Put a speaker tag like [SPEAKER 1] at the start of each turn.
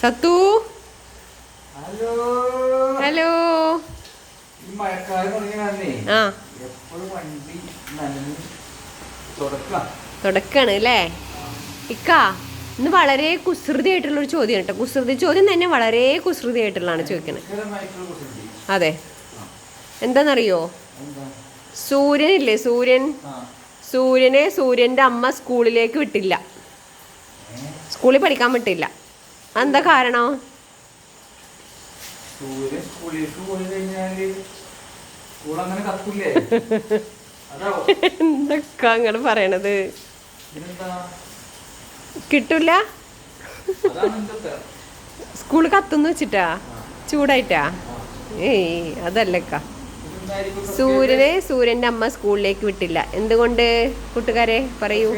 [SPEAKER 1] സത്തു
[SPEAKER 2] hello
[SPEAKER 1] hello.
[SPEAKER 2] ഈ മഴക്കാലം തുടങ്ങിയ
[SPEAKER 1] ആ
[SPEAKER 2] എപ്പോഴും വണ്ടി
[SPEAKER 1] തുടക്കാണ് അല്ലേ ഇക്കാ? ഇന്ന് വളരെ കുസൃതിയായിട്ടുള്ളൊരു ചോദ്യം കേട്ടോ. കുസൃതി ചോദ്യം തന്നെ വളരെ കുസൃതിയായിട്ടുള്ളതാണ് ചോദിക്കുന്നത്. അതെ, എന്താണെന്നറിയോ? സൂര്യനില്ലേ, സൂര്യനെ സൂര്യൻ്റെ അമ്മ സ്കൂളിലേക്ക് വിട്ടില്ല, സ്കൂളിൽ പഠിക്കാൻ വിട്ടില്ല. എന്താ കാരണം? എന്തൊക്കെ അങ്ങോട്ട് പറയണത്? കിട്ടൂല, സ്കൂള് കത്തുന്നു വെച്ചിട്ടാ, ചൂടായിട്ടാ? ഏയ് അതല്ലക്ക, സൂര്യനെ സൂര്യന്റെ അമ്മ സ്കൂളിലേക്ക് വിട്ടില്ല. എന്തുകൊണ്ട്? കൂട്ടുകാരെ പറയൂ.